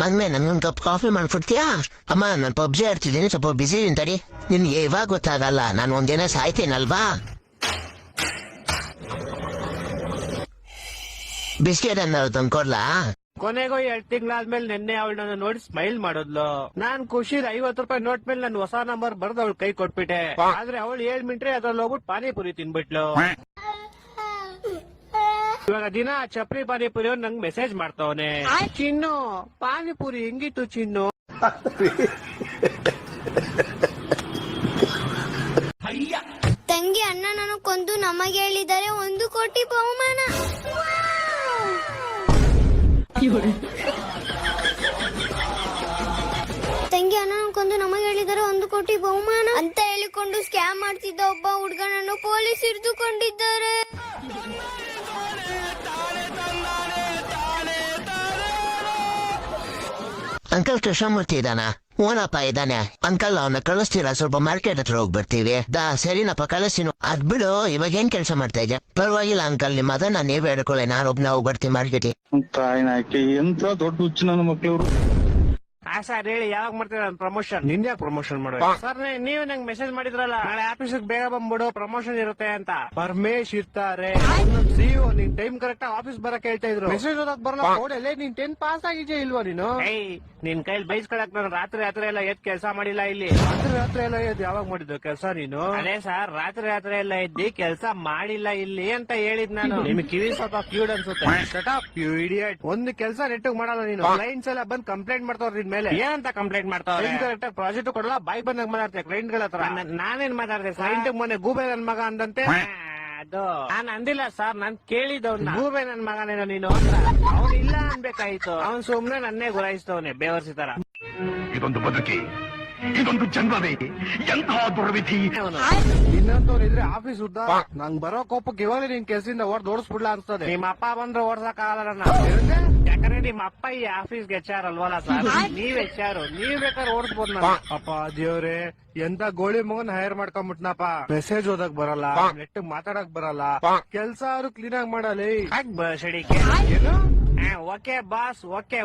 ಮಗ್ನೆ ನನ್ಗೊಂದು cup coffee ಮಾಡ್ಕೊಡ್ತೀಯಾ? ಅಮ್ಮ ನಾನು ಪಬ್ಜಿ ಆಡ್ತಿದ್ದೀನಿ, ಸ್ವಲ್ಪ ಬಿಸಿ ತಡಿ. ನಿನ್ಗೆ ಇವಾಗ ಗೊತ್ತಾಗಲ್ಲ, ನಾನು ಒಂದಿನ ಸಾಯ್ತೀನಲ್ವಾ. ಬಿಸ್ಕೆಟ್ ಅನ್ನ ತಂದ್ಕೊಡ್ಲಾ? ಕೊನೆಗೂ 2 ತಿಂಗಳಾದ್ಮೇಲೆ ನಿನ್ನೆ ಅವಳು ನನ್ನ ನೋಡಿ ಸ್ಮೈಲ್ ಮಾಡಿದ್ಲು. ನಾನ್ ಖುಷಿ 50 ರೂಪಾಯಿ ನೋಟ್ ಮೇಲೆ ನನ್ ಹೊಸ ನಂಬರ್ ಬರ್ದು ಅವಳು ಕೈ ಕೊಟ್ಬಿಟ್ಟೆ. ಆದ್ರೆ ಅವಳು 7 ಮಿನಿಟ್ರೆ ಅದ್ರಲ್ಲಿ ಹೋಗ್ಬಿಟ್ಟು ಪಾನಿಪುರಿ ತಿನ್ಬಿಟ್ಲು. ಇವಾಗ ದಿನ ಚಪ್ರಿ ಪಾನಿಪುರಿ ನಂಗೆ ಮೆಸೇಜ್ ಮಾಡ್ತಾವನೆ, ಚಿನ್ನು ಪಾನಿಪುರಿ ಹೆಂಗಿತ್ತು ಚಿನ್ನು. ತಂಗಿ ಅಣ್ಣ ನಾನು ಕೊಂದು ನಮಗೆ ಹೇಳಿದರೆ 1 ಕೋಟಿ ಬಹುಮಾನ. ತಂಗಿ ಅಣ್ಣ ಕೊಂದು ನಮಗೆ ಹೇಳಿದರೆ 1 ಕೋಟಿ ಬಹುಮಾನ ಅಂತ ಹೇಳಿಕೊಂಡು ಸ್ಕ್ಯಾಮ್ ಮಾಡ್ತಿದ್ದ ಒಬ್ಬ ಹುಡುಗನನ್ನು ಪೊಲೀಸ್ ಹಿಡಿದುಕೊಂಡಿದ್ದಾರೆ. ಅಂಕಲ್ ಕೃಷ್ಣಮೂರ್ತಿ ಇದಾನ? ಓನಪ್ಪ ಇದ್ದಾನೆ. ಅಂಕಲ್ ಅವನ್ನ ಕಳಿಸ್ತೀರಾ? ಸ್ವಲ್ಪ ಮಾರ್ಕೆಟ್ ಹತ್ರ ಹೋಗಿ ಬರ್ತೀವಿ. ಸರಿನಪ್ಪ ಕಳಿಸ್ತೀನಿ. ಅದ್ ಬಿಡು, ಇವಾಗ ಏನ್ ಕೆಲಸ ಮಾಡ್ತಾ ಇದ್ಯಾ? ಪರವಾಗಿಲ್ಲ ಅಂಕಲ್, ನಿಮ್ಮ ಅದನ್ನ ನೀವೇ ಹೇಳ್ಕೊಳ್ಳಿ, ನಾನೊಬ್ನ ಹೋಗಿ ಬರ್ತೀನಿ ಮಾರ್ಕೆಟ್. ತಾಯಿನಾಕೆ ಎಂತ ದೊಡ್ಡ ಹುಚ್ಚು ನನ್ನ ಮಕ್ಳವ್ರು. ಸರ್ ಹೇಳಿ, ಯಾವಾಗ ಮಾಡ್ತೀರಾ ಪ್ರಮೋಷನ್? ನಿನ್ನೆ ಪ್ರಮೋಷನ್ ಮಾಡೋ ಸರ್. ನೀವೇ ನಂಗೆ ಮೆಸೇಜ್ ಮಾಡಿದ್ರಲ್ಲ, ನಾಳೆ ಆಫೀಸ್ ಬೇಗ ಬಂದ್ಬಿಡು, ಪ್ರಮೋಷನ್ ಇರುತ್ತೆ ಅಂತ. ಪರಮೇಶ್ ಇರ್ತಾರೆ, ಸಿಇಒ. ನೀನ್ ಟೈಮ್ ಕರೆಕ್ಟ್ ಆಫೀಸ್ ಬರಕ್ ಹೇಳ್ತಾ ಇದ್ರು. ಮೆಸೇಜ್ ಓದಕ್ ಬರಲ್ಲ. ಓಡಲ್ಲೇ ನೀನ್ 10 ಪಾಸ್ ಆಗಿದ್ಯಾ ಇಲ್ವಾ ನೀನು? ನಿನ್ ಕೈಲಿ ಬೈಸ್ಕೊಳಕ್ ನಾನು ರಾತ್ರಿ ಎಲ್ಲ ಎದ್ ಕೆಲಸ ಮಾಡಿಲ್ಲ ಇಲ್ಲಿ. ರಾತ್ರಿ ಎಲ್ಲ ಎದ್ ಯಾವಾಗ ಮಾಡಿದ್ದು ಕೆಲಸ ನೀನು? ಅದೇ ಸರ್, ರಾತ್ರಿ ಎಲ್ಲ ಎದ್ದಿ ಕೆಲಸ ಮಾಡಿಲ್ಲ ಇಲ್ಲಿ ಅಂತ ಹೇಳಿದ್ ನಾನು. ನಿಮ್ಗೆ ಕಿವಿ ಸ್ವಲ್ಪ ಕ್ಯೂಡ್ ಅನ್ಸುತ್ತೆ. Shut up you idiot. ಒಂದು ಕೆಲಸ ನೆಟ್ಟಿಗೆ ಮಾಡಲ್ಲ ನೀನು. ಕ್ಲೈಂಟ್ಸ್ ಎಲ್ಲ ಬಂದ್ ಕಂಪ್ಲೇಂಟ್ ಮಾಡ್ತಾವ್ರ ನಿನ್ ಮೇಲೆ. ಏನಂತ ಕಂಪ್ಲೇಂಟ್ ಮಾಡ್ತಾವ್ರೆ? ಕರೆಕ್ಟ್ ಪ್ರಾಜೆಕ್ಟ್ ಕೊಡಲ್ಲ, ಬಾಯ್ ಬಂದಾಗ ಮಾತಾಡ್ತಾರೆ ಕ್ಲೈಂಟ್ ಗಳ ಹತ್ರ. ನಾನೇನ್ ಮಾತಾಡ್ದೆ? ಕ್ಲೈಂಟ್ ಮೊನ್ನೆ ಗೂಬೆ ನನ್ ಮಗ ಅಂದಂತೆ. ಅದು ನಾನ್ ಅಂದಿಲ್ಲ ಸರ್, ನಾನ್ ಕೇಳಿದವ್ನ. ಗೂಬೆ ನನ್ ಮಗನೇನೋ ನೀನು ಅಂತ. ಅವ್ನು ಇಲ್ಲ ಅನ್ಬೇಕಾಯ್ತು. ಅವ್ನ್ ಸುಮ್ನೆ ನನ್ನೇ ಗುರಾಯಿಸ್ತವನೆ ಬೇವರ್ಸಿ ತರ. ಇದೊಂದು ಬದುಕಿ, ಇದೊಂದು ಜನ್ಮವೇ, ಎಂತಹ ದುರ್ವಿಧಿ. ಇನ್ನೊಂದವ್ರು ಇದ್ರೆ ಆಫೀಸ್ ಉದ್ದ. ನಂಗ್ ಬರೋ ಕೋಪಕ್ಕೆ ಇವಾಗ ನಿನ್ ಕೆಲ್ಸದಿಂದ ಓಡಿಸ್ಬಿಡ್ಲಾ ಅನ್ಸ್ತದೆ. ನಿಮ್ಮ ಅಪ್ಪ ಬಂದ್ರೆ ಓಡ್ಸಕ್ ಆಗಲ್ಲ. ಯಾಕಂದ್ರೆ ನಿಮ್ಮ ಅಪ್ಪ ಈ ಆಫೀಸ್ಗೆ HR ಅಲ್ವಲ್ಲ ಸರ್, ನೀವ್ HR. ನೀವ್ ಬೇಕಾದ್ರೆ ಓಡಿಸ್ಬೋದು. ಅಪ್ಪ ದೇವ್ರೆ, ಎಂತ ಗೋಳಿ ಮಗನ್ ಹೈರ್ ಮಾಡ್ಕೊಂಡ್ಬಿಟ್ನಪ್ಪ. ಮೆಸೇಜ್ ಓದಕ್ ಬರಲ್ಲ, ನೆಟ್ ಮಾತಾಡಕ್ ಬರಲ್ಲ, ಕೆಲ್ಸ ಕ್ಲೀನ್ ಆಗಿ ಮಾಡಲಿ. ಏನು? Okay boss, okay.